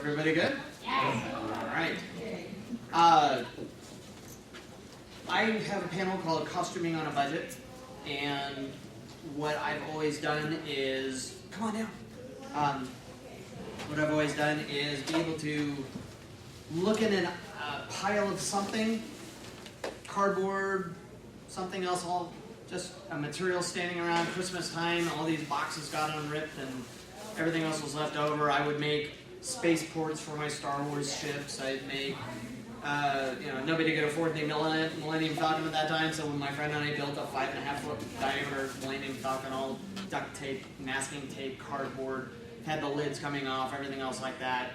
Everybody good? Yes. All right. I have a panel called Costuming on a Budget, and what I've always done is, come on down. What I've always done is be able to look in a pile of something, cardboard, something else, all just a material standing around Christmas time. All these boxes got unripped and everything else was left over. I would make spaceports for my Star Wars ships. I'd make, nobody could afford the Millennium Falcon at that time, so when my friend and I built a 5.5-foot diameter Millennium Falcon, all duct tape, masking tape, cardboard, had the lids coming off, everything else like that.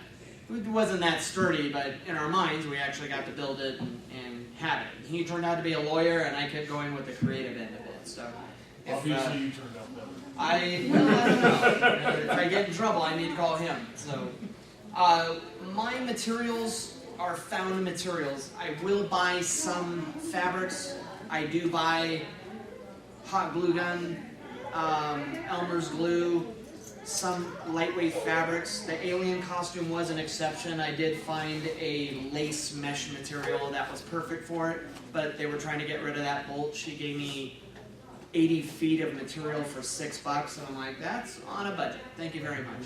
It wasn't that sturdy, but in our minds, we actually got to build it and have it. He turned out to be a lawyer, and I kept going with the creative end of it. So, Obviously, you turned out better. I don't know. If I get in trouble, I need to call him. So, my materials are found materials. I will buy some fabrics. I do buy hot glue gun, Elmer's glue, some lightweight fabrics. The alien costume was an exception. I did find a lace mesh material that was perfect for it, but they were trying to get rid of that bolt. She gave me 80 feet of material for $6, and I'm like, that's on a budget. Thank you very much.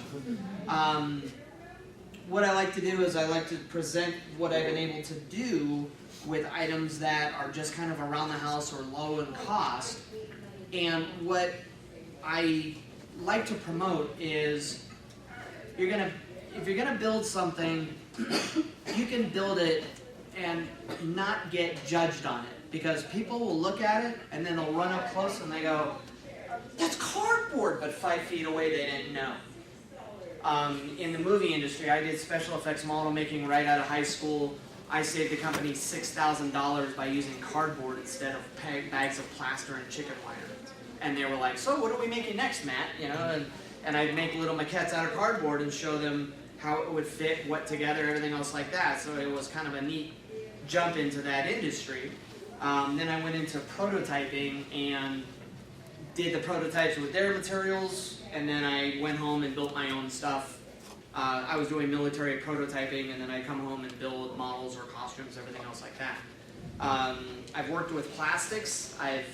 What I like to do is I like to present what I've been able to do with items that are just kind of around the house or low in cost. And what I like to promote is if you're gonna build something, you can build it and not get judged on it, because people will look at it and then they'll run up close and they go, that's cardboard, but 5 feet away they didn't know. In the movie industry, I did special effects model making right out of high school. I saved the company $6,000 by using cardboard instead of bags of plaster and chicken wire. And they were like, so what are we making next, Matt? And I'd make little maquettes out of cardboard and show them how it would fit, what together, everything else like that. So it was kind of a neat jump into that industry. Then I went into prototyping and did the prototypes with their materials, and then I went home and built my own stuff. I was doing military prototyping, and then I'd come home and build models or costumes, everything else like that. I've worked with plastics. I've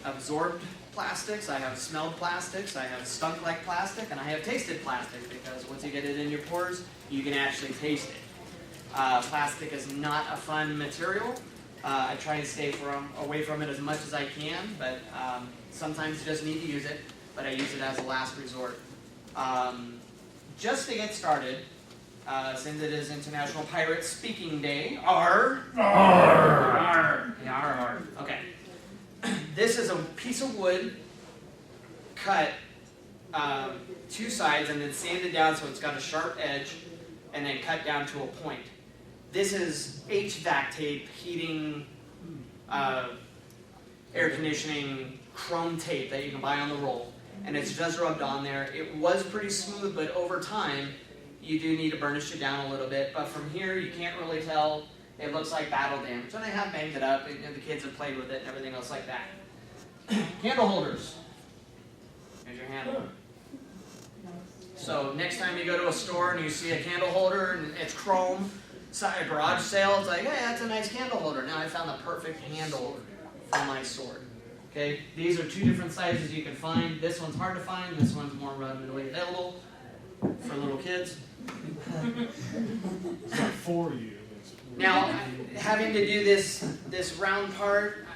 absorbed plastics, I have smelled plastics, I have stunk like plastic, and I have tasted plastic, because once you get it in your pores, you can actually taste it. Plastic is not a fun material. I try and stay away from it as much as I can, but sometimes you just need to use it, but I use it as a last resort. Just to get started, since it is International Pirate Speaking Day, okay. This is a piece of wood cut 2 sides and then sanded down so it's got a sharp edge and then cut down to a point. This is HVAC tape, heating, air conditioning, chrome tape that you can buy on the roll. And it's just rubbed on there. It was pretty smooth, but over time, you do need to burnish it down a little bit. But from here, you can't really tell. It looks like battle damage. And I have banged it up, and the kids have played with it and everything else like that. Candle holders. Here's your handle. So next time you go to a store and you see a candle holder and it's chrome, it's at a garage sale, it's like, hey, that's a nice candle holder. Now I found the perfect handle for my sword. Okay, these are 2 different sizes you can find. This one's hard to find. This one's more readily available for little kids. It's not for you. Now, having to do this round part,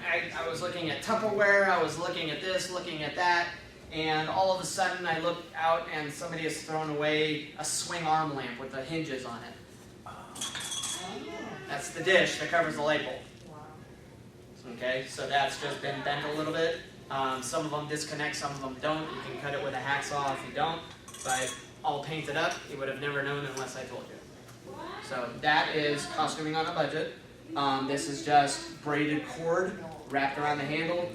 I was looking at Tupperware, I was looking at this, looking at that, and all of a sudden I look out and somebody has thrown away a swing arm lamp with the hinges on it. That's the dish that covers the light bulb. Okay, so that's just been bent a little bit. Some of them disconnect, some of them don't. You can cut it with a hacksaw if you don't, but all painted up, you would have never known unless I told you. So that is costuming on a budget. This is just braided cord wrapped around the handle,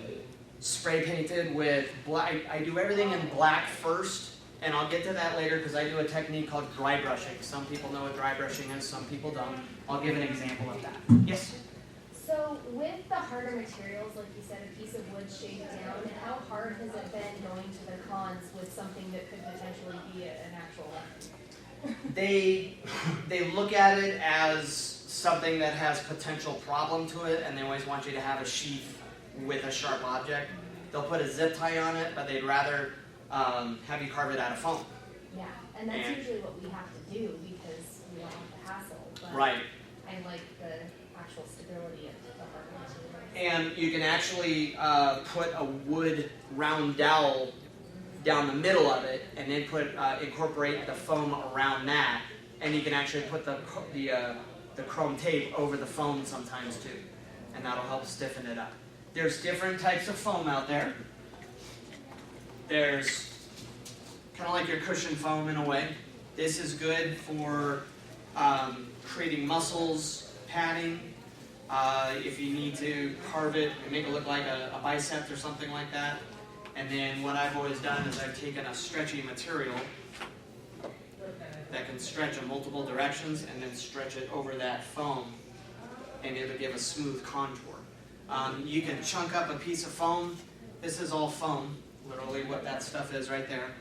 spray painted with black. I do everything in black first, and I'll get to that later because I do a technique called dry brushing. Some people know what dry brushing is, some people don't. I'll give an example of that. Yes? So with the harder materials, like you said, a piece of wood shaved down, how hard has it been going to the cons with something that could potentially be an actual weapon? They look at it as something that has potential problem to it, and they always want you to have a sheath with a sharp object. They'll put a zip tie on it, but they'd rather have you carve it out of foam. Yeah, and that's usually what we have to do because we don't want the hassle. But Right. I like the actual stability of the hard material. And you can actually put a wood round dowel down the middle of it, and then incorporate the foam around that, and you can actually put the chrome tape over the foam sometimes too, and that'll help stiffen it up. There's different types of foam out there. There's kind of like your cushion foam in a way. This is good for creating muscles, padding. If you need to carve it and make it look like a bicep or something like that. And then what I've always done is I've taken a stretchy material that can stretch in multiple directions and then stretch it over that foam, and it'll give a smooth contour. You can chunk up a piece of foam. This is all foam, literally what that stuff is right there.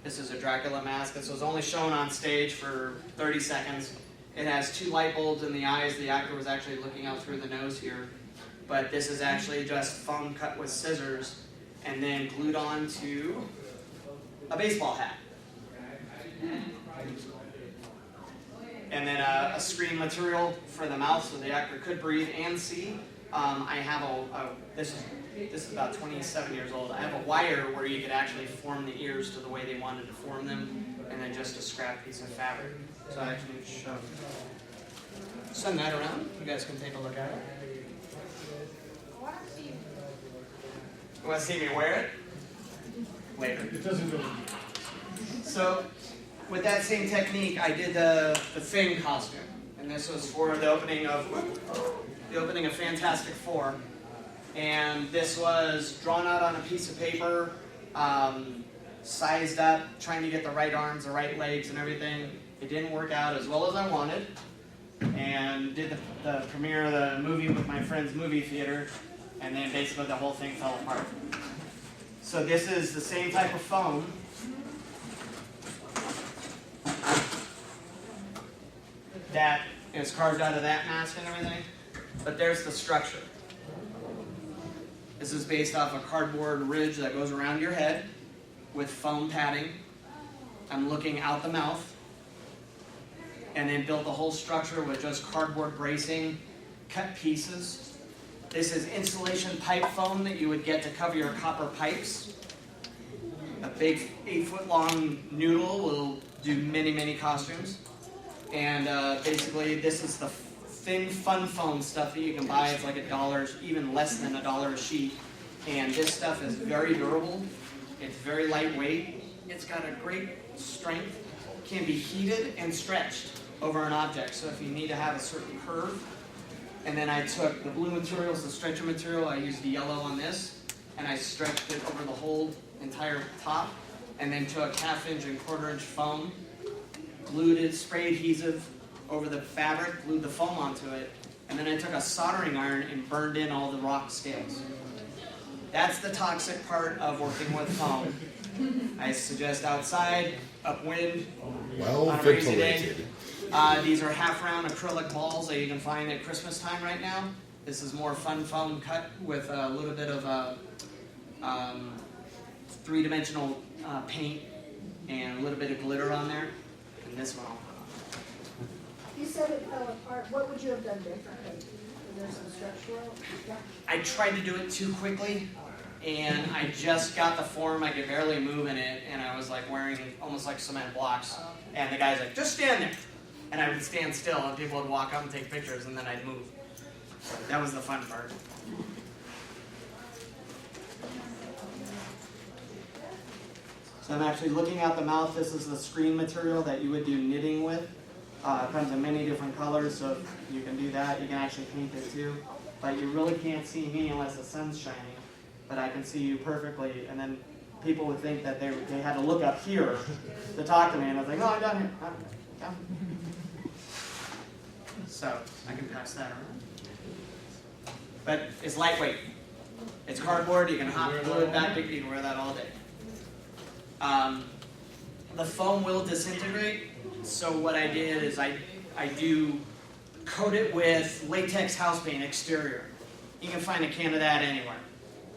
This is a Dracula mask. This was only shown on stage for 30 seconds. It has 2 light bulbs in the eyes. The actor was actually looking out through the nose here. But this is actually just foam cut with scissors and then glued on to a baseball hat. And then a screen material for the mouth so the actor could breathe and see. I have this is about 27 years old. I have a wire where you could actually form the ears to the way they wanted to form them, and then just a scrap piece of fabric. So I actually send that around. You guys can take a look at it. You want to see me wear it? Later. It doesn't go. So, with that same technique, I did the Thing costume, and this was for the opening of Fantastic Four. And this was drawn out on a piece of paper, sized up, trying to get the right arms, the right legs, and everything. It didn't work out as well as I wanted, and did the premiere of the movie with my friend's movie theater, and then basically the whole thing fell apart. So this is the same type of foam. That is carved out of that mask and everything, but there's the structure. This is based off a cardboard ridge that goes around your head with foam padding. I'm looking out the mouth, and then built the whole structure with just cardboard bracing, cut pieces. This is insulation pipe foam that you would get to cover your copper pipes. A big 8-foot long noodle will do many, many costumes. And basically this is the thin fun foam stuff that you can buy. It's like $1, even less than $1 a sheet. And this stuff is very durable. It's very lightweight. It's got a great strength. It can be heated and stretched over an object. So if you need to have a certain curve. And then I took the blue materials, the stretcher material. I used the yellow on this, and I stretched it over the whole entire top. And then took 1/2-inch and 1/4-inch foam, glued it, spray adhesive over the fabric, glued the foam onto it, and then I took a soldering iron and burned in all the rock scales. That's the toxic part of working with foam. I suggest outside, upwind, Well on a breezy day. ventilated. These are half-round acrylic balls that you can find at Christmas time right now. This is more fun foam cut with a little bit of three-dimensional paint and a little bit of glitter on there. And this one I'll put on. You said it fell apart. What would you have done differently? Is there some structural? Yeah. I tried to do it too quickly, and I just got the form. I could barely move in it, and I was like wearing almost like cement blocks. And the guy's like, just stand there. And I would stand still, and people would walk up and take pictures, and then I'd move. That was the fun part. So I'm actually looking out the mouth. This is the screen material that you would do knitting with. It comes in many different colors, so you can do that. You can actually paint it too. But you really can't see me unless the sun's shining. But I can see you perfectly. And then people would think that they had to look up here to talk to me. And I was like, no, I'm down here. I'm down. So I can pass that around. But it's lightweight. It's cardboard, you can hot glue it back, you can wear that all day. The foam will disintegrate, so what I did is I do coat it with latex house paint exterior. You can find a can of that anywhere.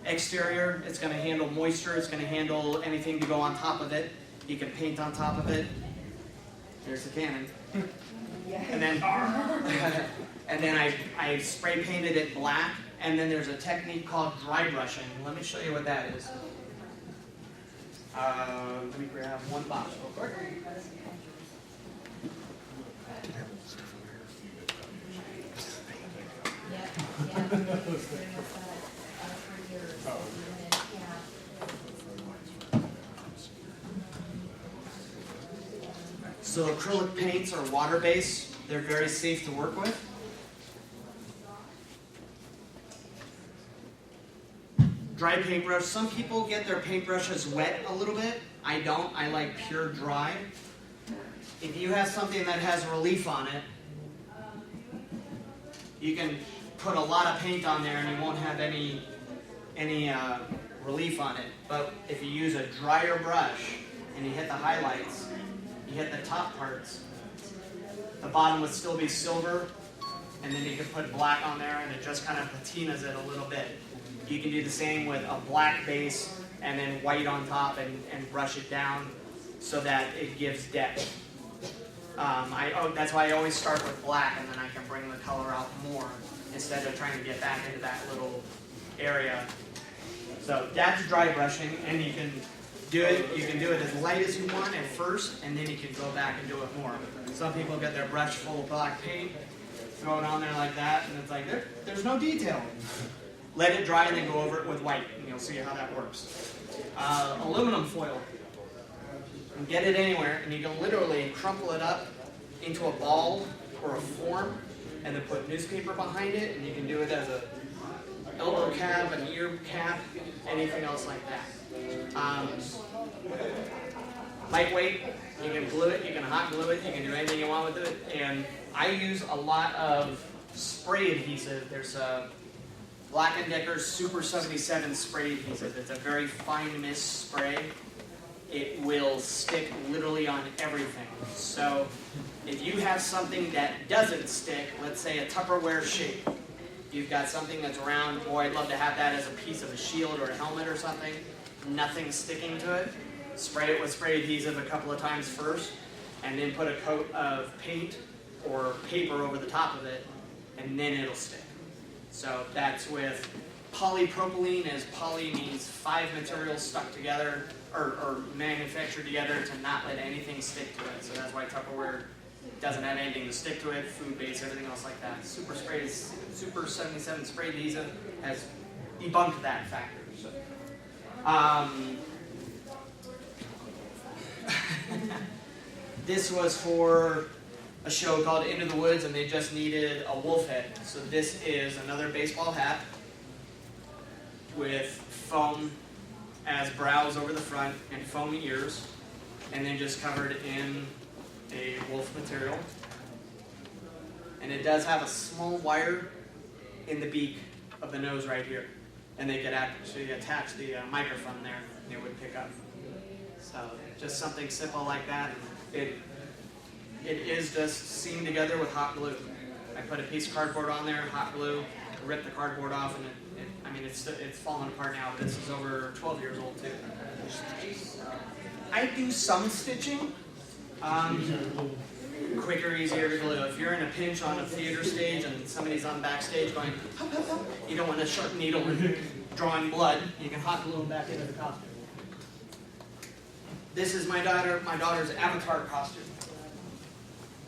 Exterior, it's going to handle moisture, it's going to handle anything to go on top of it. You can paint on top of it. There's the cannon. And then, I spray painted it black, and then there's a technique called dry brushing. Let me show you what that is. Let me grab one box real quick. So acrylic paints are water-based. They're very safe to work with. Dry paintbrush. Some people get their paintbrushes wet a little bit. I don't. I like pure dry. If you have something that has relief on it, you can put a lot of paint on there and you won't have any relief on it. But if you use a drier brush and you hit the highlights, you hit the top parts, the bottom would still be silver, and then you can put black on there and it just kind of patinas it a little bit. You can do the same with a black base and then white on top and brush it down so that it gives depth. That's why I always start with black, and then I can bring the color out more instead of trying to get back into that little area. So that's dry brushing, and you can do it. You can do it as light as you want at first, and then you can go back and do it more. Some people get their brush full of black paint, throw it on there like that, and it's like there's no detail. Let it dry and then go over it with white, and you'll see how that works. Aluminum foil. You can get it anywhere, and you can literally crumple it up into a ball or a form, and then put newspaper behind it, and you can do it as a elbow cap, an ear cap, anything else like that. Lightweight, you can glue it, you can hot glue it, you can do anything you want with it, and I use a lot of spray adhesive. There's a Black & Decker's Super 77 spray adhesive. It's a very fine mist spray. It will stick literally on everything. So if you have something that doesn't stick, let's say a Tupperware shape, you've got something that's round, boy, I'd love to have that as a piece of a shield or a helmet or something, nothing sticking to it, spray it with spray adhesive a couple of times first, and then put a coat of paint or paper over the top of it, and then it'll stick. So that's with polypropylene, as poly means 5 materials stuck together or manufactured together to not let anything stick to it. So that's why Tupperware doesn't have anything to stick to it, food base, everything else like that. Super 77 spray adhesive has debunked that factor. So, this was for a show called Into the Woods, and they just needed a wolf head. So this is another baseball hat with foam as brows over the front and foam ears, and then just covered in a wolf material. And it does have a small wire in the beak of the nose right here, and they could actually attach the microphone there, and it would pick up. So just something simple like that. It is just seamed together with hot glue. I put a piece of cardboard on there, hot glue, rip the cardboard off, and it's falling apart now, but this is over 12 years old too. I do some stitching. Quicker, easier to glue. If you're in a pinch on a theater stage and somebody's on backstage going, hup, hup, hup, you don't want a sharp needle and drawing blood, you can hot glue them back into the costume. This is my daughter's avatar costume.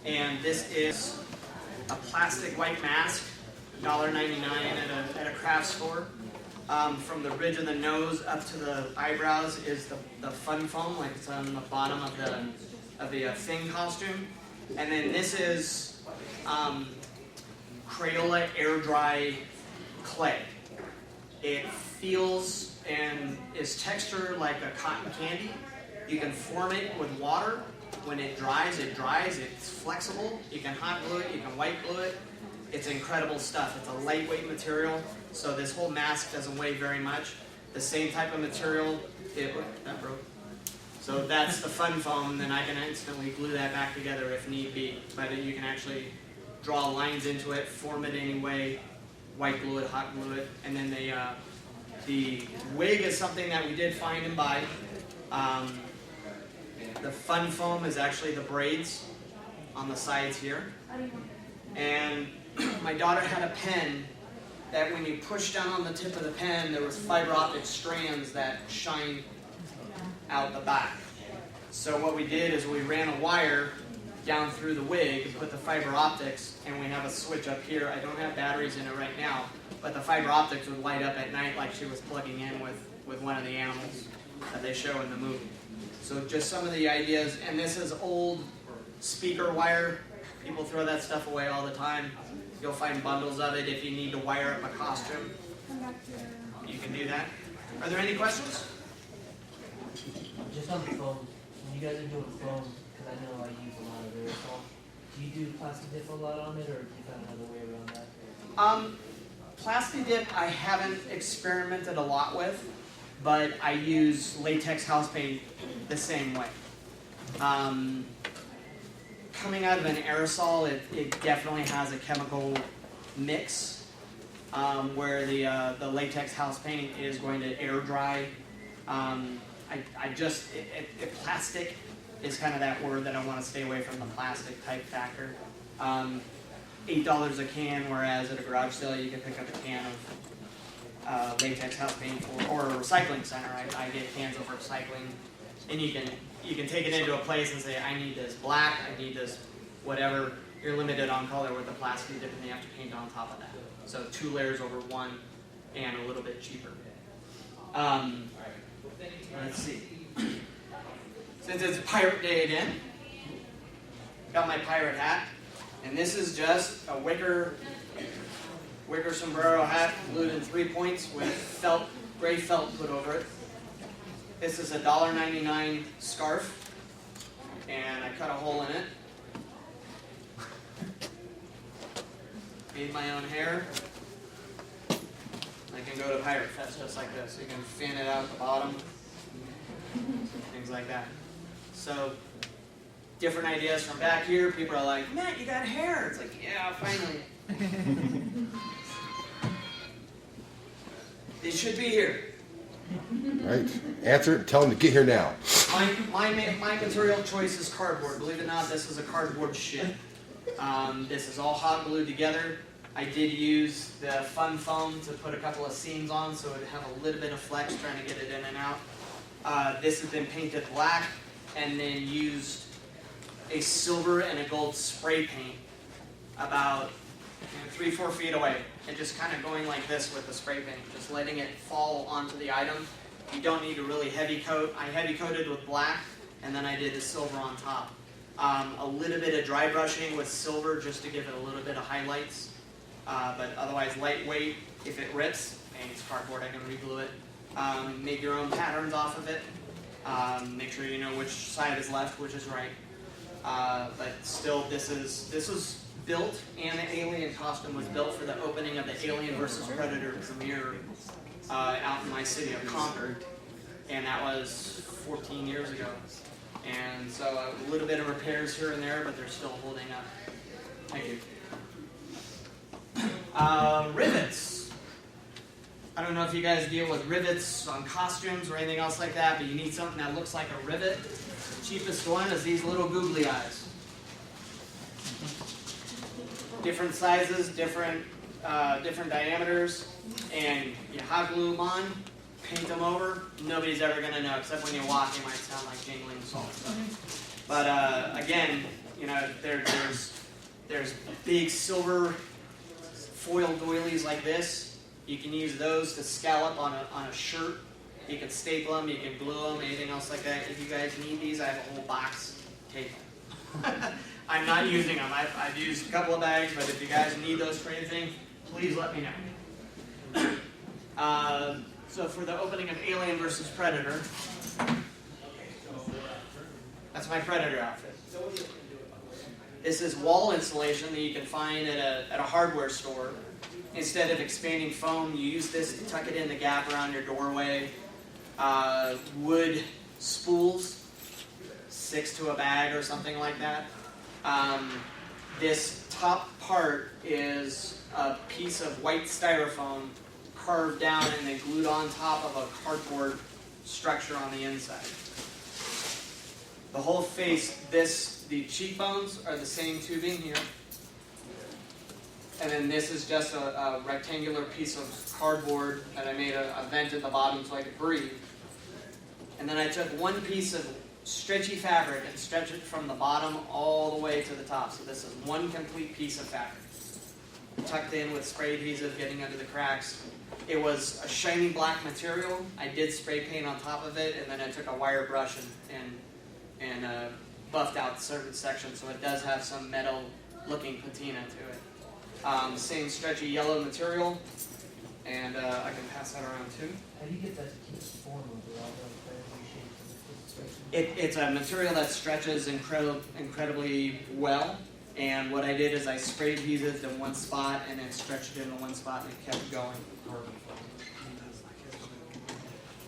And this is a plastic white mask, $1.99 at a craft store. From the ridge of the nose up to the eyebrows is the fun foam, like it's on the bottom of the Thing costume. And then this is Crayola air dry clay. It feels and is textured like a cotton candy. You can form it with water. When it dries, it's flexible. You can hot glue it, you can white glue it. It's incredible stuff. It's a lightweight material, so this whole mask doesn't weigh very much. The same type of material, that broke. So that's the fun foam, then I can instantly glue that back together if need be. But you can actually draw lines into it, form it any way, white glue it, hot glue it, and then the wig is something that we did find and buy. The fun foam is actually the braids on the sides here. And my daughter had a pen that when you push down on the tip of the pen, there was fiber optic strands that shine out the back. So what we did is we ran a wire down through the wig and put the fiber optics, and we have a switch up here. I don't have batteries in it right now, but the fiber optics would light up at night like she was plugging in with one of the animals that they show in the movie. So just some of the ideas, and this is old speaker wire. People throw that stuff away all the time. You'll find bundles of it if you need to wire up a costume. You can do that. Are there any questions? Just on the foam, when you guys are doing foam, because I know I use a lot of aerosol, do you do plastic dip a lot on it, or do you find another way around that? Plastic dip I haven't experimented a lot with, but I use latex house paint the same way. Coming out of an aerosol, it definitely has a chemical mix where the latex house paint is going to air dry. Plastic is kind of that word that I want to stay away from, the plastic type factor. $8 a can, whereas at a garage sale you can pick up a can of latex house paint or a recycling center. I get cans of recycling, and you can take it into a place and say, I need this black, I need this whatever. You're limited on color with the plastic dip, and you have to paint on top of that. So 2 layers over 1 and a little bit cheaper. Let's see. Since it's Pirate Day again, got my pirate hat, and this is just a wicker sombrero hat glued in 3 points with felt, gray felt put over it. This is a $1.99 scarf, and I cut a hole in it. Made my own hair. I can go to Pirate Fest just like this. You can fan it out at the bottom, things like that. So, different ideas from back here. People are like, Matt, you got hair. It's like, yeah, finally. They should be here. Right. Answer it. Tell them to get here now. My material choice is cardboard. Believe it or not, this is a cardboard ship. This is all hot glued together. I did use the fun foam to put a couple of seams on so it would have a little bit of flex trying to get it in and out. This has been painted black and then used a silver and a gold spray paint about 3-4 feet away, and just kind of going like this with the spray paint, just letting it fall onto the item. You don't need to really heavy coat. I heavy coated with black, and then I did the silver on top. A little bit of dry brushing with silver just to give it a little bit of highlights, but otherwise lightweight. If it rips, and it's cardboard, I can re-glue it. Make your own patterns off of it. Make sure you know which side is left, which is right. But still, this is built, and the alien costume was built for the opening of the Alien vs. Predator premiere out in my city of Concord, and that was 14 years ago. And so a little bit of repairs here and there, but they're still holding up. Thank you. Rivets. I don't know if you guys deal with rivets on costumes or anything else like that, but you need something that looks like a rivet. The cheapest one is these little googly eyes. Different sizes, different diameters, and you hot glue them on, paint them over. Nobody's ever going to know, except when you walk, it might sound like jingling salt. But again, you know, there's big silver foil doilies like this. You can use those to scallop on a shirt. You can staple them, you can glue them, anything else like that. If you guys need these, I have a whole box. Take them. I'm not using them. I've used a couple of bags, but if you guys need those for anything, please let me know. So for the opening of Alien vs. Predator, that's my Predator outfit. This is wall insulation that you can find at a hardware store. Instead of expanding foam, you use this to tuck it in the gap around your doorway. Wood spools, 6 to a bag or something like that. This top part is a piece of white styrofoam carved down and then glued on top of a cardboard structure on the inside. The whole face, the cheekbones are the same tubing here. And then this is just a rectangular piece of cardboard that I made a vent at the bottom so I could breathe. And then I took one piece of stretchy fabric and stretched it from the bottom all the way to the top. So this is one complete piece of fabric. Tucked in with spray adhesive, getting under the cracks. It was a shiny black material. I did spray paint on top of it, and then I took a wire brush and buffed out certain sections, so it does have some metal-looking patina to it. Same stretchy yellow material, and I can pass that around too. How do you get that to keep the form of it all the It's a material that stretches incredibly well, and what I did is I sprayed adhesive in one spot and then stretched it in one spot and it kept going.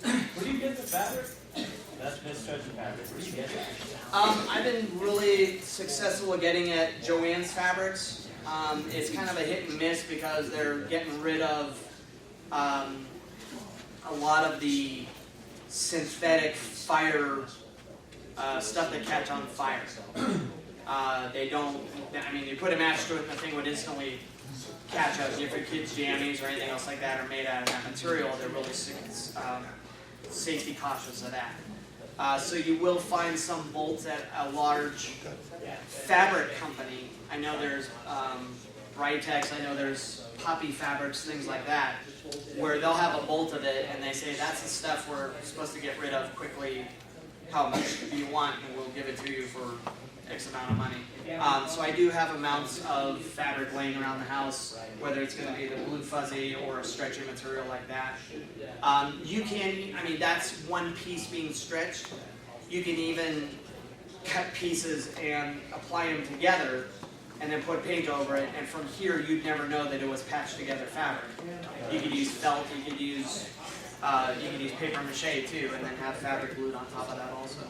Where do you get the fabric? That's stretchy fabric. Where do you get that? I've been really successful at getting at Joann's Fabrics. It's kind of a hit and miss because they're getting rid of a lot of the synthetic fire stuff that catch on fire. They don't, I mean, you put a match to it and the thing would instantly catch up. If your kids' jammies or anything else like that are made out of that material, they're really safety cautious of that. So you will find some bolts at a large fabric company. I know there's Britex, I know there's Poppy Fabrics, things like that, where they'll have a bolt of it and they say that's the stuff we're supposed to get rid of quickly. How much do you want? And we'll give it to you for X amount of money. So I do have amounts of fabric laying around the house, whether it's going to be the blue fuzzy or a stretchy material like that. You can, I mean, that's one piece being stretched. You can even cut pieces and apply them together and then put paint over it, and from here you'd never know that it was patched together fabric. You could use felt, you could use paper mache too, and then have fabric glued on top of that also.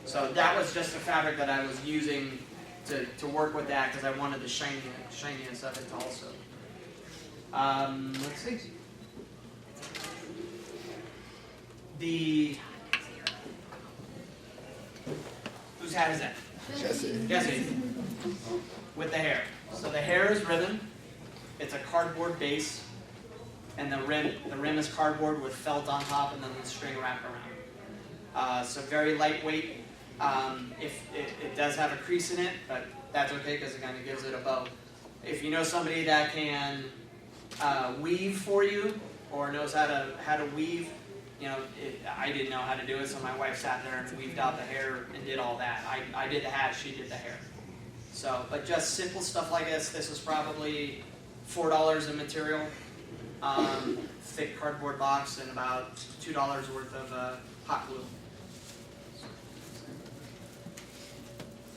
So that was just a fabric that I was using to work with that because I wanted the shininess of it also. Let's see. Whose hat is that? Jesse. With the hair. So the hair is ribbon. It's a cardboard base, and the rim is cardboard with felt on top, and then the string wrapped around. So very lightweight. If it does have a crease in it, but that's okay because it kind of gives it a bow. If you know somebody that can weave for you or knows how to weave, you know, I didn't know how to do it, so my wife sat there and weaved out the hair and did all that. I did the hat, she did the hair. So, but just simple stuff like this. This was probably $4 in material, thick cardboard box, and about $2 worth of hot glue.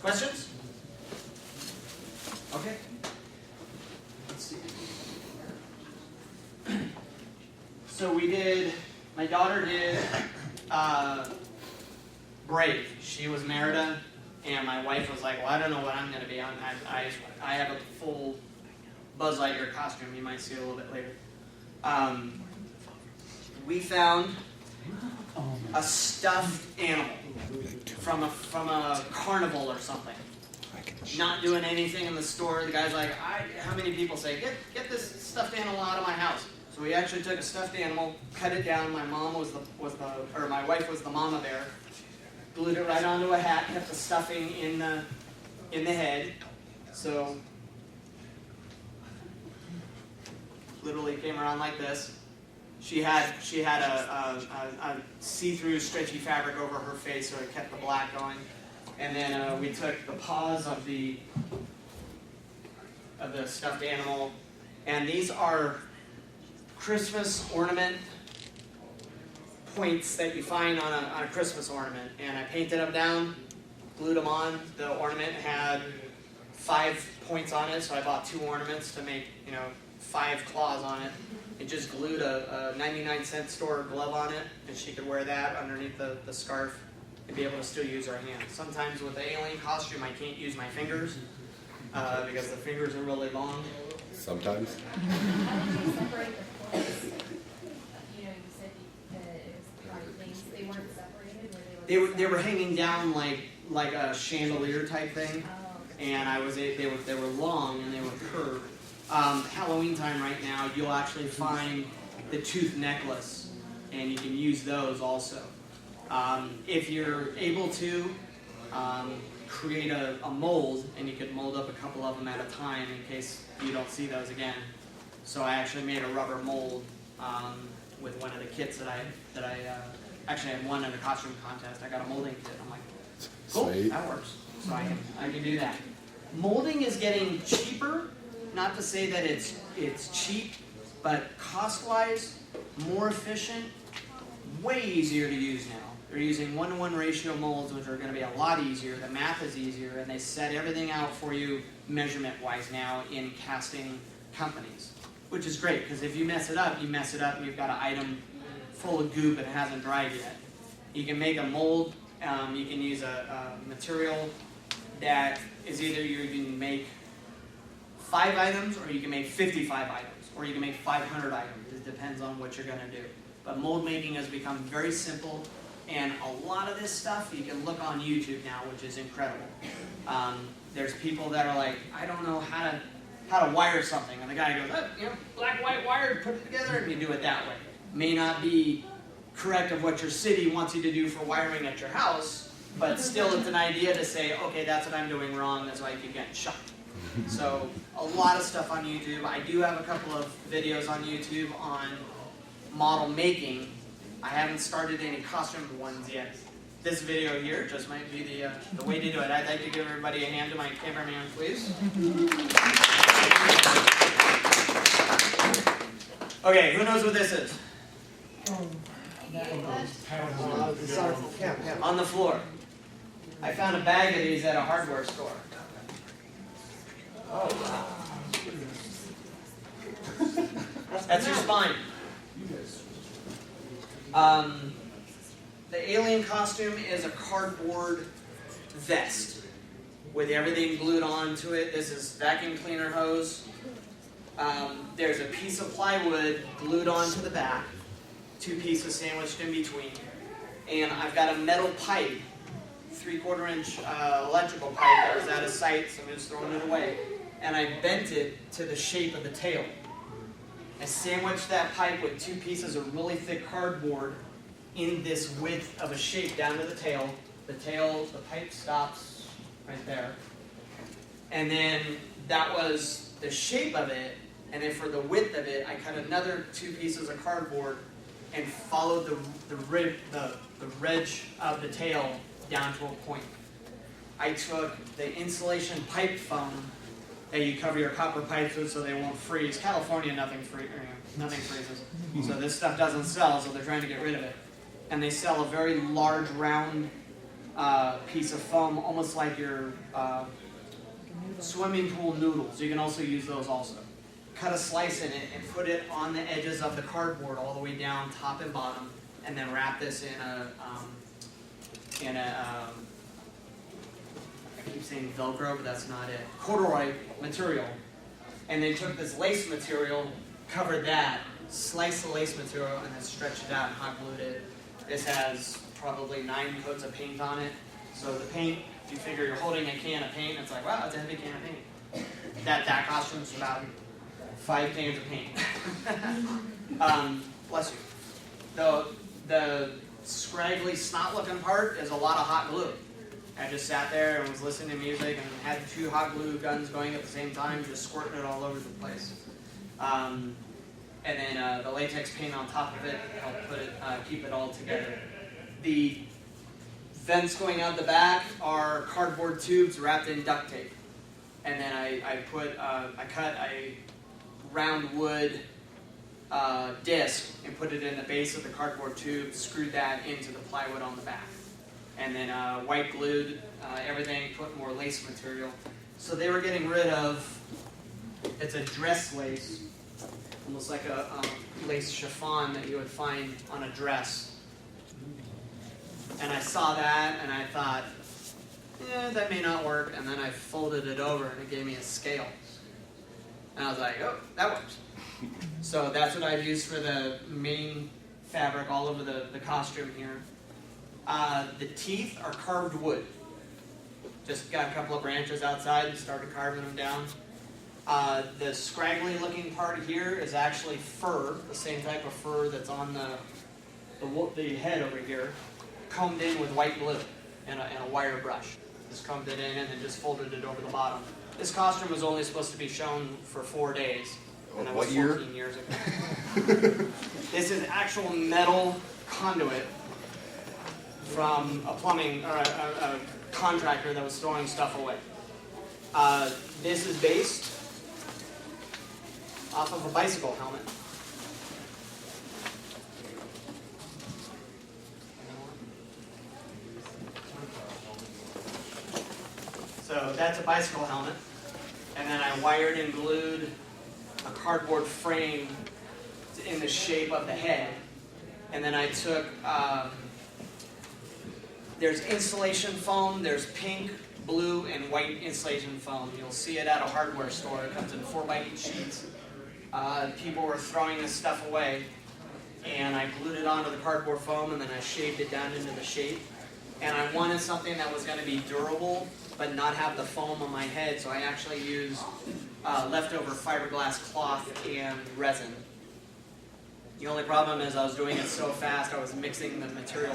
Questions? Okay. Let's see. So my daughter did Brave. She was Merida, and my wife was like, well, I don't know what I'm going to be on. I have a full Buzz Lightyear costume. You might see a little bit later. We found a stuffed animal from a carnival or something. Not doing anything in the store. The guy's like, how many people say, get this stuffed animal out of my house? So we actually took a stuffed animal, cut it down. My mom my wife was the mama bear. Glued it right onto a hat, kept the stuffing in the head. So literally came around like this. She had a see-through stretchy fabric over her face, so it kept the black going. And then we took the paws of the stuffed animal, and these are Christmas ornament points that you find on a Christmas ornament. And I painted them down, glued them on. The ornament had 5 points on it, so I bought 2 ornaments to make, 5 claws on it. It just glued a 99-cent store glove on it, and she could wear that underneath the scarf and be able to still use her hands. Sometimes with the alien costume, I can't use my fingers because the fingers are really long. Sometimes. How did you separate the points? You said it was 5 things. They weren't separated, They were hanging down like a chandelier type thing, Oh, and they were long and they were curved. Halloween time right now, you'll actually find the tooth necklace, and you can use those also. If you're able to create a mold, and you could mold up a couple of them at a time in case you don't see those again. So I actually made a rubber mold with one of the kits that I actually had won in a costume contest. I got a molding kit. I'm like, cool, Sweet. that works. So I can do that. Molding is getting cheaper. Not to say that it's cheap, but cost-wise, more efficient, way easier to use now. They're using 1-to-1 ratio molds, which are going to be a lot easier. The math is easier, and they set everything out for you measurement-wise now in casting companies, which is great, because if you mess it up, and you've got an item full of goop and it hasn't dried yet. You can make a mold. You can use a material that is either you can make 5 items, or you can make 55 items, or you can make 500 items. It depends on what you're going to do. But mold making has become very simple, and a lot of this stuff you can look on YouTube now, which is incredible. There's people that are like, I don't know how to wire something, and the guy goes, black, white, wired, put it together, and you do it that way. May not be correct of what your city wants you to do for wiring at your house, but still it's an idea to say, okay, that's what I'm doing wrong, that's why I keep getting shot. So a lot of stuff on YouTube. I do have a couple of videos on YouTube on model making. I haven't started any costume ones yet. This video here just might be the way to do it. I'd like to give everybody a hand to my cameraman, please. Okay, who knows what this is? On the floor. I found a bag of these at a hardware store. Oh, wow. That's your spine. The alien costume is a cardboard vest with everything glued onto it. This is vacuum cleaner hose. There's a piece of plywood glued onto the back, 2 pieces sandwiched in between, and I've got a metal pipe, 3/4 inch electrical pipe that was out of sight, so I'm just throwing it away. And I bent it to the shape of the tail. I sandwiched that pipe with 2 pieces of really thick cardboard in this width of a shape down to the tail. The pipe stops right there. And then that was the shape of it, and then for the width of it, I cut another 2 pieces of cardboard and followed the ridge of the tail down to a point. I took the insulation pipe foam that you cover your copper pipes with so they won't freeze. California, nothing freezes. So this stuff doesn't sell, so they're trying to get rid of it. And they sell a very large, round piece of foam, almost like your swimming pool noodles. You can also use those also. Cut a slice in it and put it on the edges of the cardboard all the way down, top and bottom, and then wrap this in a I keep saying Velcro, but that's not it. Corduroy material. And they took this lace material, covered that, sliced the lace material, and then stretched it out and hot glued it. This has probably 9 coats of paint on it. So the paint, you figure you're holding a can of paint, it's like, wow, it's a heavy can of paint. That costume's about 5 cans of paint. Bless you. The scraggly snot-looking part is a lot of hot glue. I just sat there and was listening to music and had 2 hot glue guns going at the same time, just squirting it all over the place. And then the latex paint on top of it helped keep it all together. The vents going out the back are cardboard tubes wrapped in duct tape. And then I cut a round wood disc and put it in the base of the cardboard tube, screwed that into the plywood on the back. And then white glued everything, put more lace material. So they were getting rid of, it's a dress lace, almost like a lace chiffon that you would find on a dress. And I saw that and I thought, that may not work. And then I folded it over and it gave me a scale. And I was like, oh, that works. So that's what I've used for the main fabric all over the costume here. The teeth are carved wood. Just got a couple of branches outside and started carving them down. The scraggly looking part here is actually fur, the same type of fur that's on the head over here, combed in with white glue and a wire brush. Just combed it in and then just folded it over the bottom. This costume was only supposed to be shown for 4 days. And that was 14 years ago. This is actual metal conduit from a plumbing or a contractor that was throwing stuff away. This is based off of a bicycle helmet. So that's a bicycle helmet. And then I wired and glued a cardboard frame in the shape of the head. And then I took, there's insulation foam, there's pink, blue, and white insulation foam. You'll see it at a hardware store. It comes in 4x8 sheets. People were throwing this stuff away. And I glued it onto the cardboard foam and then I shaved it down into the shape. And I wanted something that was going to be durable but not have the foam on my head, so I actually used leftover fiberglass cloth and resin. The only problem is I was doing it so fast, I was mixing the material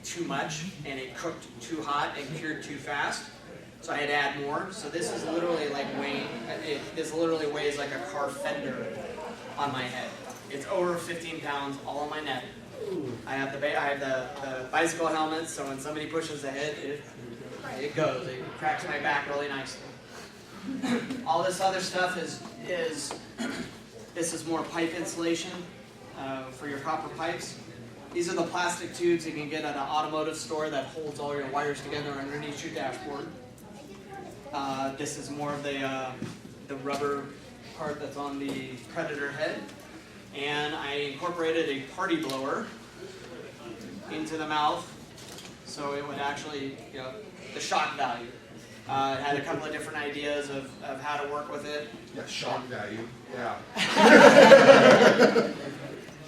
too much, and it cooked too hot and cured too fast, so I had to add more. So this is literally like this literally weighs like a car fender on my head. It's over 15 pounds, all on my neck. I have the bicycle helmet, so when somebody pushes the head, it goes. It cracks my back really nicely. All this other stuff is more pipe insulation for your copper pipes. These are the plastic tubes you can get at an automotive store that holds all your wires together underneath your dashboard. This is more of the rubber part that's on the Predator head. And I incorporated a party blower into the mouth, so it would actually, the shock value. It had a couple of different ideas of how to work with it. Yeah, shock value. Yeah.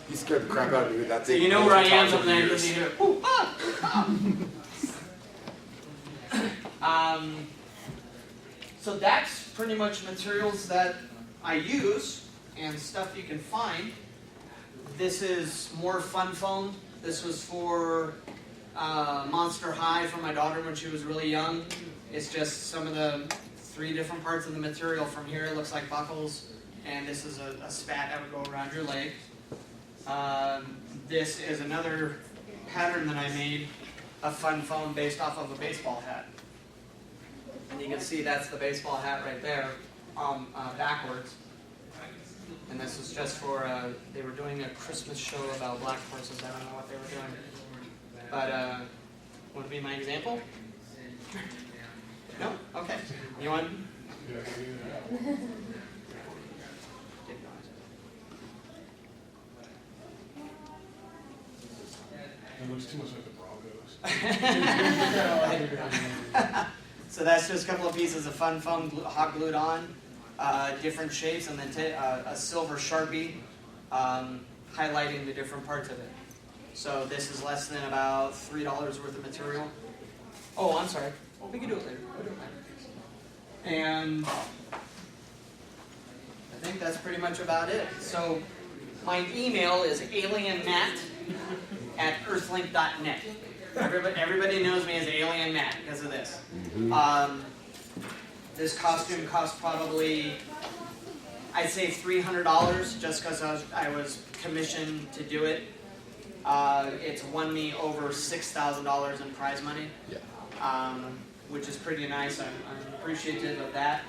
You scared the crap out of me with that So thing. you know where I am sometimes because you hear, ooh, so that's pretty much materials that I use and stuff you can find. This is more fun foam. This was for Monster High for my daughter when she was really young. It's just some of the 3 different parts of the material. From here it looks like buckles, and this is a spat that would go around your leg. This is another pattern that I made of fun foam based off of a baseball hat. And you can see that's the baseball hat right there, backwards. And this is just for, they were doing a Christmas show about black horses. I don't know what they were doing. But, would it be my example? No? Okay. You want? It looks too much like the Broncos. So that's just a couple of pieces of fun foam hot glued on, different shapes, and then a silver Sharpie highlighting the different parts of it. So this is less than about $3 worth of material. Oh, I'm sorry. We can do it later. We'll do it later. And I think that's pretty much about it. So my email is alienmatt@earthlink.net. Everybody knows me as AlienMatt because of this. This costume cost probably, I'd say $300 just because I was commissioned to do it. It's won me over $6,000 in prize money, which is pretty nice. I'm appreciative of that.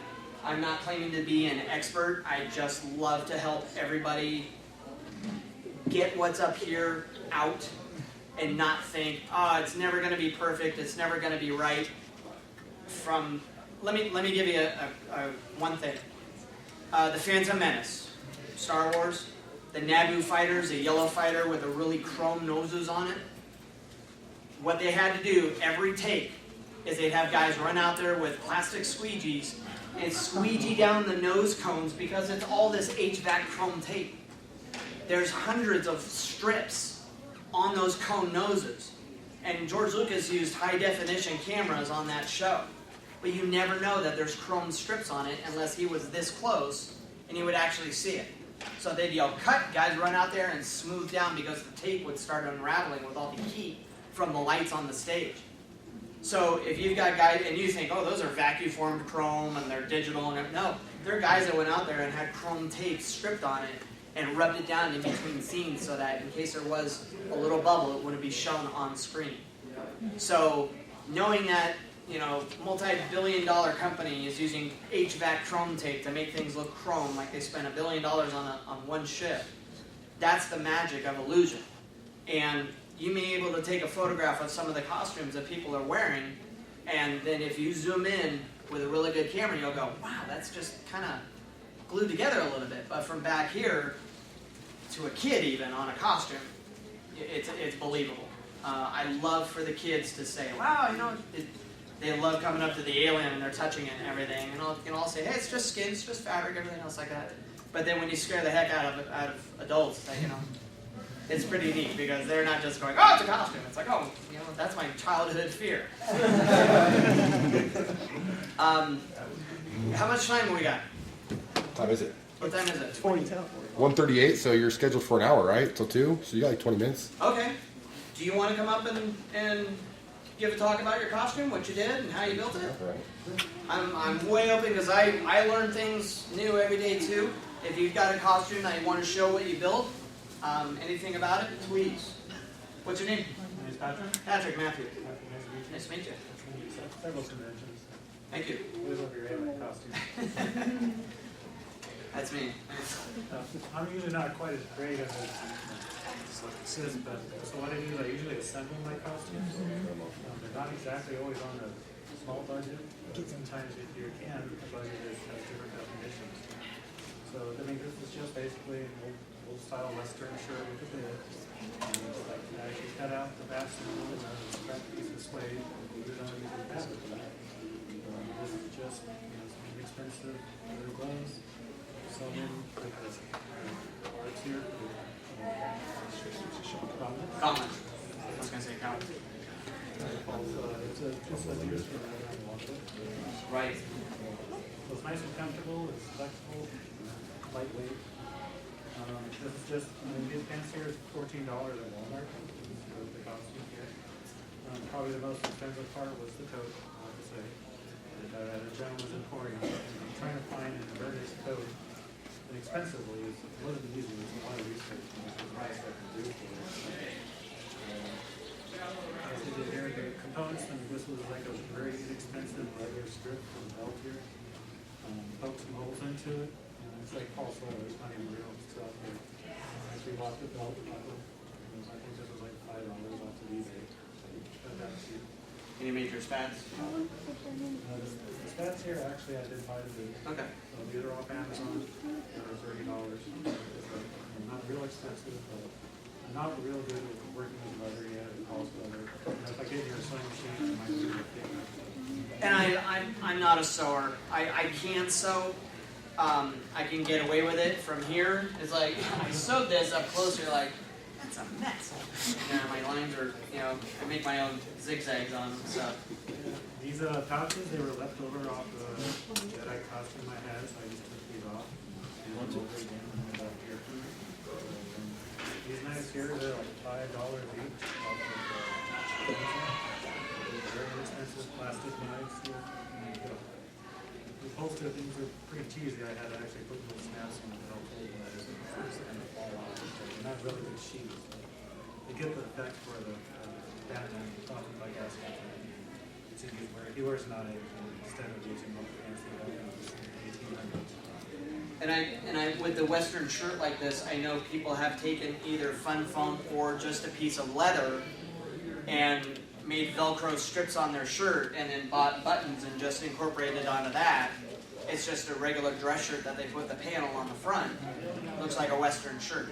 I'm not claiming to be an expert. I just love to help everybody get what's up here out and not think, it's never going to be perfect, it's never going to be right. From let me give you one thing. The Phantom Menace, Star Wars. The Naboo fighter is a yellow fighter with a really chrome noses on it. What they had to do every take is they'd have guys run out there with plastic squeegees and squeegee down the nose cones because it's all this HVAC chrome tape. There's hundreds of strips on those cone noses. And George Lucas used high definition cameras on that show. But you never know that there's chrome strips on it unless he was this close and you would actually see it. So they'd yell, cut, guys run out there and smooth down because the tape would start unraveling with all the heat from the lights on the stage. So if you've got guys, and you think, oh, those are vacuum formed chrome and they're digital, and no, there are guys that went out there and had chrome tape stripped on it and rubbed it down in between scenes so that in case there was a little bubble, it wouldn't be shown on screen. So knowing that, you know, multi-billion-dollar company is using HVAC chrome tape to make things look chrome, like they spent $1 billion on one ship. That's the magic of illusion. And you may be able to take a photograph of some of the costumes that people are wearing, and then if you zoom in with a really good camera, you'll go, wow, that's just kind of glued together a little bit. But from back here to a kid even on a costume, it's believable. I love for the kids to say, wow, you know, they love coming up to the alien and they're touching it and everything, and I'll say, hey, it's just skin, it's just fabric, everything else like that. But then when you scare the heck out of adults, you know, it's pretty neat because they're not just going, oh, it's a costume. It's like, oh, you know, that's my childhood fear. How much time have we got? What time is it? What time is it? 1:38. So you're scheduled for an hour, right? Till 2. So you got like 20 minutes. Okay. Do you want to come up and give a talk about your costume, what you did, and how you built it? All right. I'm way open because I learn things new every day too. If you've got a costume that you want to show what you built, anything about it, please. What's your name? My name's Patrick. Patrick Matthew. Nice to meet you. Nice to meet you. Several conventions. Thank you. Always love your alien costume. That's me. I'm usually not quite as creative as this, but so what I do is I usually assemble my costumes. They're not exactly always on a small budget. Sometimes if you can, the budget has different definitions. So I mean, this is just basically an old style Western shirt with a bib. Like I actually cut out the bastion and a scrap piece of suede and glued it on using fabric. This is just some inexpensive leather gloves. So then because parts here. Common. I was going to say common. It's just a use for water. Right. So it's nice and comfortable, it's flexible, lightweight. This is just, these pants here is $14 at Walmart. The costume here. Probably the most expensive part was the coat, I have to say. At a gentleman's emporium. I'm trying to find an emergency coat inexpensively. It wasn't easy, it was a lot of research, and it's the price I can do for it. As I did here, the components, and this was like a very inexpensive leather strip from the belt here. Poke some holes into it, and it's like false leather, it's not even real stuff here. As we bought the belt, I think this was like $5 off of eBay. Any major spats? The spats here, actually, I did buy the boots. Okay. So these are off Amazon. They're $30. Not real expensive, but I'm not real good at working with leather yet. It false leather. If I get your sewing machine, I might do it. And I'm not a sewer. I can sew. I can get away with it from here. It's like, I sewed this up close, you're like, that's a mess. And my lines are, I make my own zigzags on them, so. These pouches, they were left over off the Jedi costume I had, so I just took these off. And went over again and went up here. These knives here, they're like $5 each. Off of very inexpensive plastic knives here. The upholstery things are pretty cheesy. I had to actually put little snaps on the belt hold knives and kind of fall off. They're not really good sheets, but they get the effect for the Batman talking like us. It's in where he wears 9 instead of using all the fancy weapons in the 1800s. And I with the Western shirt like this, I know people have taken either fun foam or just a piece of leather and made Velcro strips on their shirt and then bought buttons and just incorporated onto that. It's just a regular dress shirt that they put the panel on the front. Looks like a Western shirt.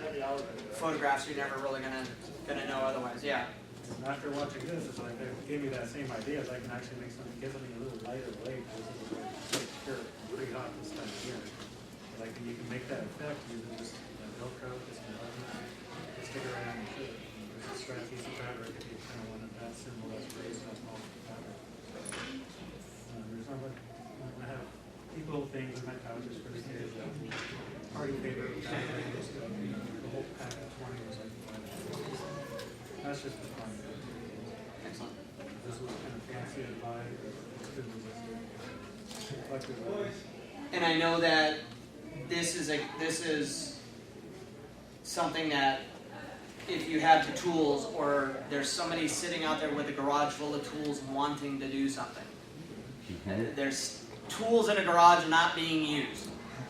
Photographs you're never really gonna know otherwise. Yeah. And after watching this, it's like they gave me that same idea. I can actually make something, get something a little lighter weight. This is like pure, pretty hot this time of year. Like you can make that effect using just Velcro, just some buttons, just stick it around your shirt. There's a stretch piece of fabric if you kind of want that symbol that's raised up all the fabric. There's not like I have people things in my pouches for the kids. Party paper, the whole pack of 20 was like $5. That's just for fun. Excellent. This was kind of fancy to buy. And I know that this is something that if you have the tools, or there's somebody sitting out there with a garage full of tools wanting to do something. There's tools in a garage not being used.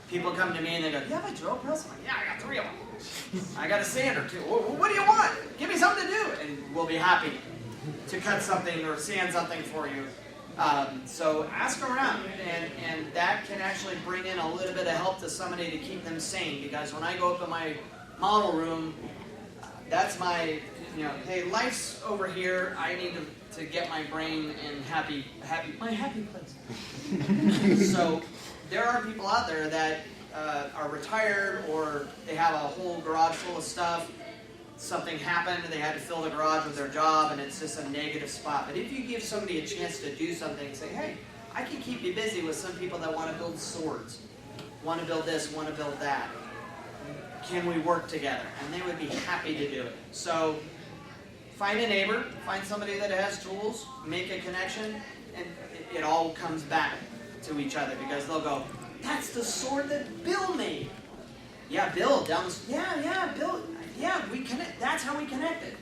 People come to me and they go, "You have a drill press?" I'm like, "Yeah, I got 3 of them. I got a sander too. What do you want? Give me something to do." And we'll be happy to cut something or sand something for you. So ask around, and that can actually bring in a little bit of help to somebody to keep them sane. Because when I go up in my model room, that's my, hey, life's over here. I need to get my brain in my happy place. So there are people out there that are retired, or they have a whole garage full of stuff. Something happened, they had to fill the garage with their job, and it's just a negative spot. But if you give somebody a chance to do something, say, "Hey, I can keep you busy with some people that want to build swords, want to build this, want to build that. Can we work together?" And they would be happy to do it. So find a neighbor, find somebody that has tools, make a connection, and it all comes back to each other, because they'll go, "That's the sword that Bill made." "Yeah, Bill, down the yeah, Bill. Yeah, we connect. That's how we connected."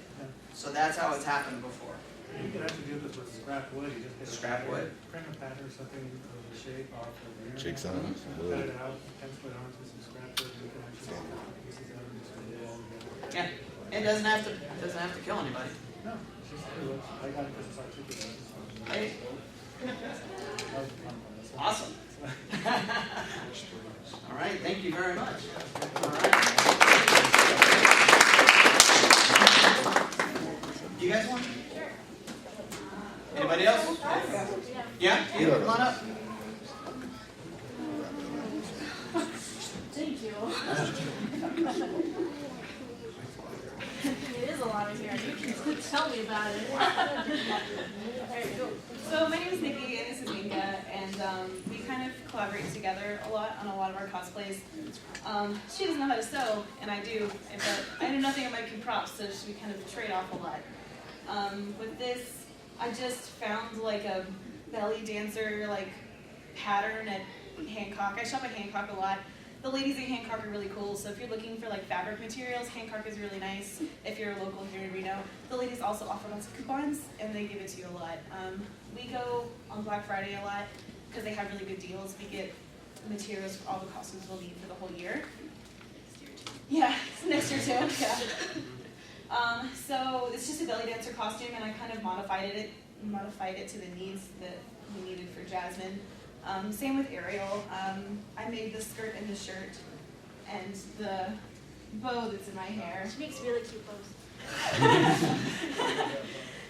So that's how it's happened before. You could actually do this with scrap wood. You just get Scrap wood? print a pattern or something of the shape off of the internet. Jigs on it, some Cut wood. it out, pencil it onto some scrap wood, and you can actually cut pieces out and just put it all together. Yeah, it doesn't have to kill anybody. No, it's just it looks, I got it because it's articulated. Hey, That was fun. awesome. All right, thank you very much. All right. Do you guys want? Sure. Anybody else? Yeah? You come on up. Thank you. It is a lot in here. You can tell me about it. Alright, cool. So my name is Nikki and this is Minka, and we kind of collaborate together a lot on a lot of our cosplays. She doesn't know how to sew, and I do, but I know nothing about making props, so we kind of trade off a lot. With this, I just found like a belly dancer pattern at Hancock. I shop at Hancock a lot. The ladies at Hancock are really cool, so if you're looking for fabric materials, Hancock is really nice if you're local here in Reno. The ladies also offer lots of coupons, and they give it to you a lot. We go on Black Friday a lot because they have really good deals. We get materials for all the costumes we'll need for the whole year. Yeah, next year too, yeah. So it's just a belly dancer costume, and I kind of modified it to the needs that we needed for Jasmine. Same with Ariel. I made the skirt and the shirt and the bow that's in my hair. She makes really cute bows.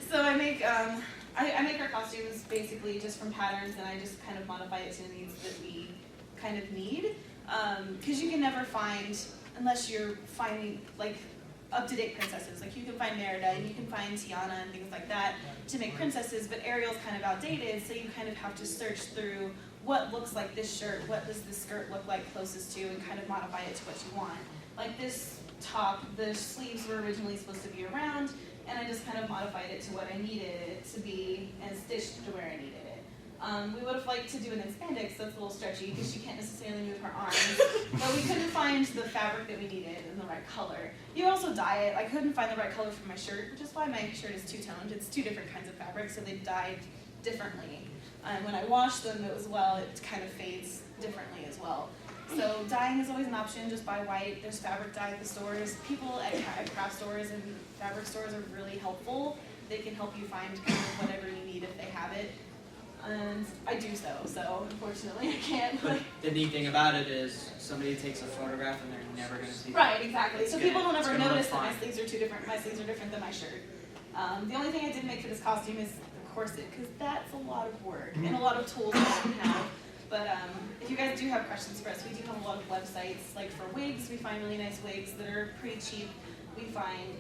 So I make our costumes basically just from patterns, and I just kind of modify it to the needs that we kind of need. Because you can never find, unless you're finding up-to-date princesses. You can find Merida and you can find Tiana and things like that to make princesses, but Ariel's kind of outdated, so you kind of have to search through what looks like this shirt, what does this skirt look like closest to, and kind of modify it to what you want. Like this top, the sleeves were originally supposed to be around, and I just kind of modified it to what I needed it to be and stitched to where I needed it. We would have liked to do it in spandex, so it's a little stretchy because she can't necessarily move her arms, but we couldn't find the fabric that we needed in the right color. You also dye it. I couldn't find the right color for my shirt, which is why my shirt is two-toned. It's two different kinds of fabric, so they dyed differently. And when I wash them as well, it kind of fades differently as well. So dyeing is always an option. Just buy white. There's fabric dye at the stores. People at craft stores and fabric stores are really helpful. they can help you find kind of whatever you need if they have it. And I do so unfortunately I can't. But the neat thing about it is somebody takes a photograph and they're never going to see it. Right, exactly. It's So gonna- people don't it's ever gonna look notice that my fine. sleeves are different. My sleeves are different than my shirt. The only thing I did make for this costume is the corset, because that's a lot of work and a lot of tools that I don't have. But if you guys do have questions for us, we do have a lot of websites. Like for wigs, we find really nice wigs that are pretty cheap. We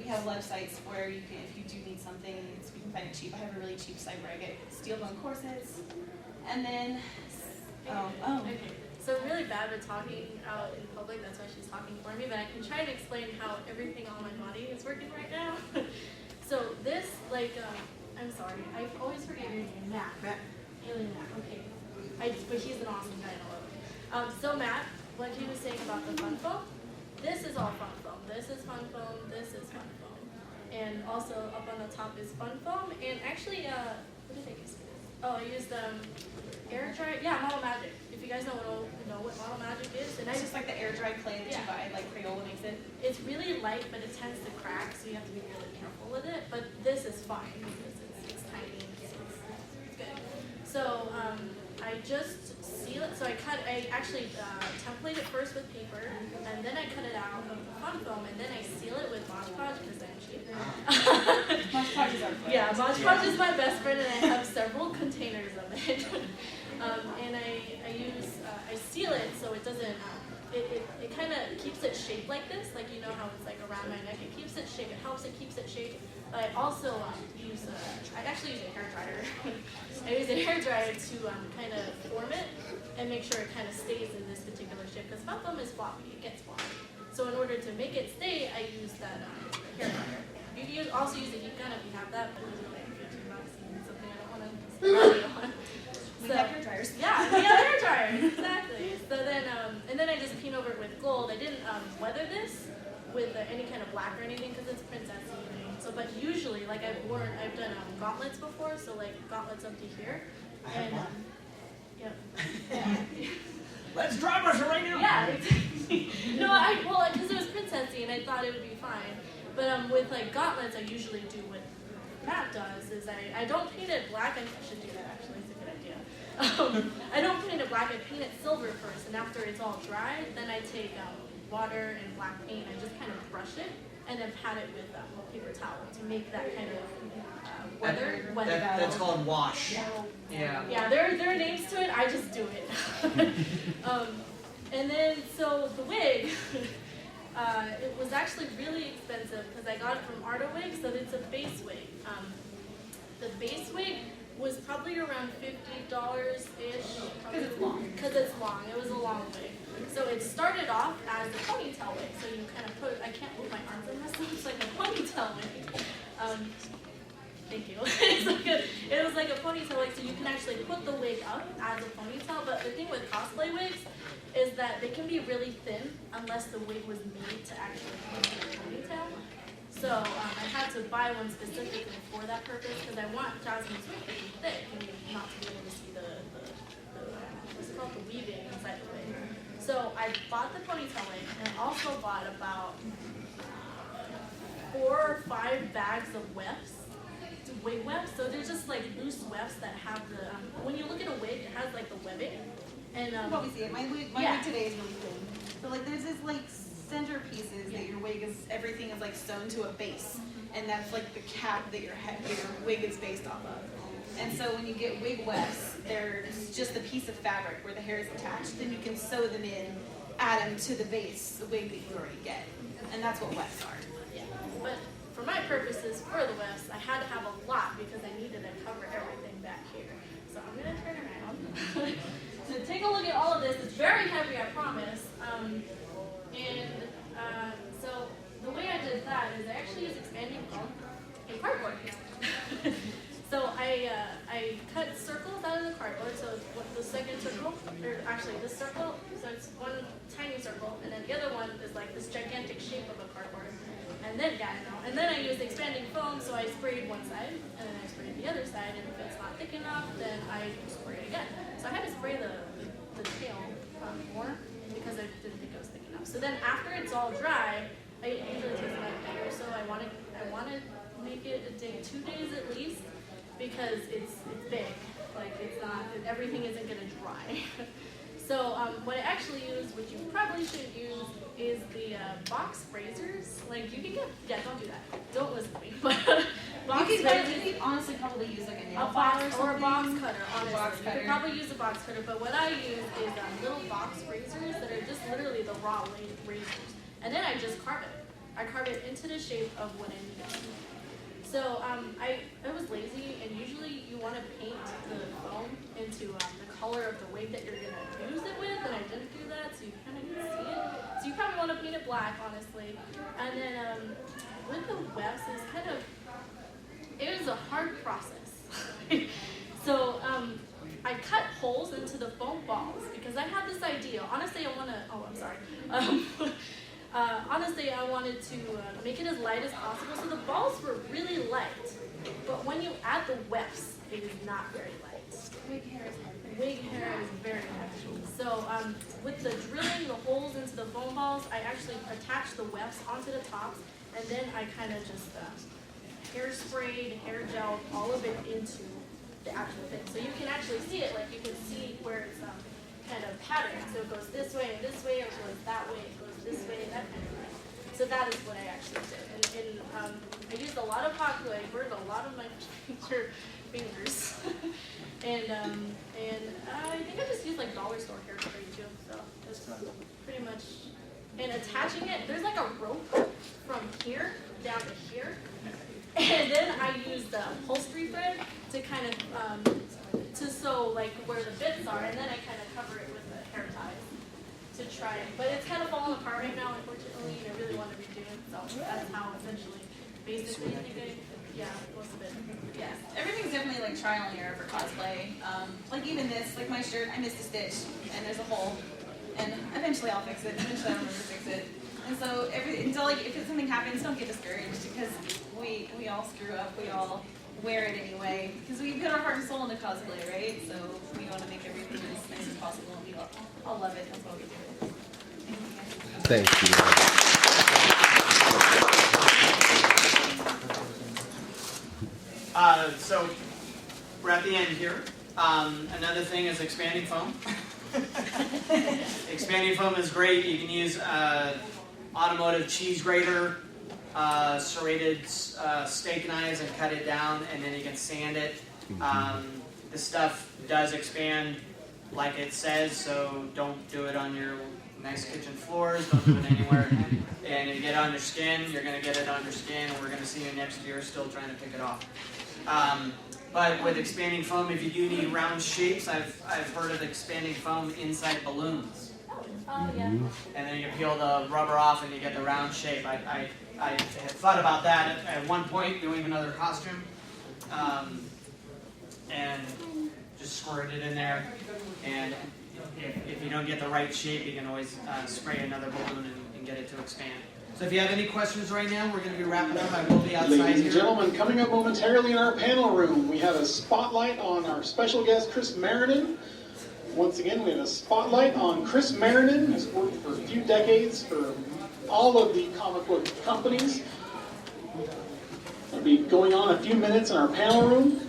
have websites where you can, if you do need something, we can find it cheap. I have a really cheap site where I get steel bone corsets. And then, Okay. So I'm really bad at talking out in public, that's why she's talking for me, but I can try to explain how everything on my body is working right now. So this, like, I'm sorry, I always forget your name, Matt. AlienMatt, okay. But he's an awesome guy and I love him. So Matt, what he was saying about the fun foam, this is all fun foam. This is fun foam, this is fun foam. And also up on the top is fun foam, and actually, what did I use for this? Oh, I used air dry, yeah, Model Magic. If you guys know what Model Magic is, and it's just like the air dry clay that you Yeah. buy, like Crayola makes it. it's really light, but it tends to crack, so you have to be really careful with it. But this is fine because it's tiny, it's good. So I just seal it. So I actually template it first with paper, and then I cut it out of the fun foam, and then I seal it with Mod Podge because I'm cheap. Mod Podge is our friend. Yeah, Mod Podge is my best friend, and I have several containers of it. And I seal it so it doesn't. It kind of keeps it shaped like this, like you know how it's like around my neck. It keeps it shaped. It helps it keeps it shaped. But I also I actually use a hair dryer. I use a hair dryer to kind of form it and make sure it kind of stays in this particular shape because fun foam is floppy. It gets floppy. So in order to make it stay, I use that hair dryer. You can also use a heat gun if you have that. But it was really something I don't want to on. We have hair dryers. Yeah, we have hair dryers, exactly. So then, and then I just paint over it with gold. I didn't weather this with any kind of black or anything because it's princessy. So, but usually, like I've done gauntlets before, so like gauntlets up to here. And yeah. Let's drive us right now. Yeah. No, because it was princessy and I thought it would be fine. But with like gauntlets, I usually do what Matt does is I don't paint it black. I should do that actually. It's a good idea. I don't paint it black. I paint it silver first, and after it's all dry, then I take water and black paint. I just kind of brush it and then pat it with paper towel to make that kind of weather. That's called wash. Yeah. Yeah, there are names to it. I just do it. And then so the wig. It was actually really expensive because I got it from Arta Wig, so it's a base wig. The base wig was probably around $50-ish. Because it's long. Because it's long. It was a long wig. So it started off as a ponytail wig. So you kind of put, I can't move my arms in this, so it's like a ponytail wig. Thank you. It was like a ponytail wig, so you can actually put the wig up as a ponytail. But the thing with cosplay wigs is that they can be really thin unless the wig was made to actually put in a ponytail. So I had to buy one specifically for that purpose because I want Jasmine's wig to be thick and not to be able to see the what's it called, the weaving inside the wig. So I bought the ponytail wig and also bought about 4 or 5 bags of wefts. Wig wefts, so they're just like loose wefts that have the, when you look at a wig, it has like the webbing. And What we see it. My wig today is really thin. So like there's this like center pieces that your wig is, everything is like sewn to a base, and that's like the cap that your wig is based off of. And so when you get wig wefts, there's just a piece of fabric where the hair is attached. Then you can sew them in, add them to the base, the wig that you already get, and that's what wefts are. yeah, but for my purposes, for the wefts, I had to have a lot because I needed to cover everything back here. So I'm gonna turn around. So take a look at all of this. It's very heavy, I promise. So the way I did that is I actually used expanding foam and cardboard. So I cut circles out of the cardboard. So the second circle, or actually this circle, so it's one tiny circle, and then the other one is like this gigantic shape of a cardboard. And then and then I used expanding foam, so I sprayed one side, and then I sprayed the other side, and if it's not thick enough, then I spray it again. So I had to spray the tail more because I didn't think it was thick enough. So then after it's all dry, it usually takes about a day or so. I want to make it a day, 2 days at least, because it's big. Like it's not, everything isn't gonna dry. So what I actually use, which you probably should use, is the box razors. Like you can get, yeah, don't do that. Don't listen to me. But box You razors. could honestly probably use like a nail A file box or or a box cutter, honestly. box You cutter. could probably use a box cutter, but what I use is little box razors that are just literally the raw razors. And then I just carve it. I carve it into the shape of what I need it to be. So I was lazy, and usually you want to paint the foam into the color of the wig that you're going to use it with, and I didn't do that, so you kind of can see it. So you probably want to paint it black, honestly. And then with the wefts, it was a hard process. So I cut holes into the foam balls because I had this idea. Honestly, I want to, oh, I'm sorry. Honestly, I wanted to make it as light as possible. So the balls were really light, but when you add the wefts, it is not very light. Wig hair is hard. Wig hair is very heavy. So with the drilling the holes into the foam balls, I actually attached the wefts onto the tops, and then I kind of just hairsprayed, hair gelled all of it into the actual thing. So you can actually see it, like you can see where it's kind of patterned. So it goes this way and this way, it goes that way, it goes this way, that kind of thing. So that is what I actually did. And I used a lot of hot glue. I burned a lot of my fingers. and I think I just used like dollar store hairspray too. So that's pretty much. And attaching it, there's like a rope from here down to here. And then I used the upholstery thread to kind of, to sew like where the bits are, and then I kind of cover it with the hair ties to try it. But it's kind of falling apart right now, unfortunately, and I really want to redo it, so that's how essentially, basically, I think yeah, most of it. Yes, everything's definitely like trial and error for cosplay. Like even this, like my shirt, I missed a stitch, and there's a hole, and eventually I'll fix it. Eventually I'll remember to fix it. And so until like if something happens, don't get discouraged because we all screw up. We all wear it anyway because we put our heart and soul into cosplay, right? So we want to make everything as nice as possible, and we all love it. That's what we do. Thank you. So we're at the end here. Another thing is expanding foam. Expanding foam is great. You can use automotive cheese grater, serrated steak knives, and cut it down, and then you can sand it. This stuff does expand like it says, so don't do it on your nice kitchen floors. Don't do it anywhere. And if you get it on your skin, you're going to get it on your skin, and we're going to see you next year still trying to pick it off. But with expanding foam, if you do need round shapes, I've heard of expanding foam inside balloons. Oh, yeah. And then you peel the rubber off and you get the round shape. I had thought about that at one point, doing another costume. And just squirt it in there. And if you don't get the right shape, you can always spray another balloon and get it to expand. So if you have any questions right now, we're going to be wrapping up. I will be outside Ladies and here. gentlemen, coming up momentarily in our panel room, we have a spotlight on our special guest, Chris Marinan. Once again, we have a spotlight on Chris Marinan, who's worked for a few decades for all of the comic book companies. It'll be going on a few minutes in our panel room.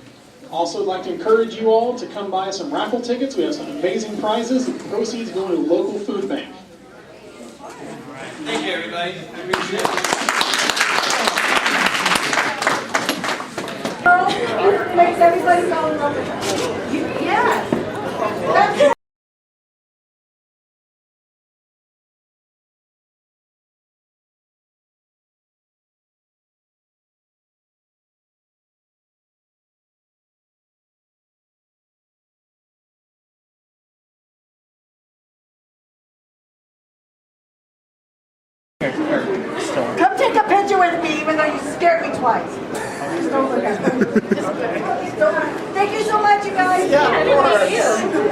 Also, I'd like to encourage you all to come buy some raffle tickets. We have some amazing prizes. The proceeds go to a local food bank. Thank you, everybody. I appreciate it. Makes everybody fall in love with you. Yes. That's Come take a picture with me, even though you scared me twice. Just don't look at me. Thank you so much, you guys. Yeah, of course.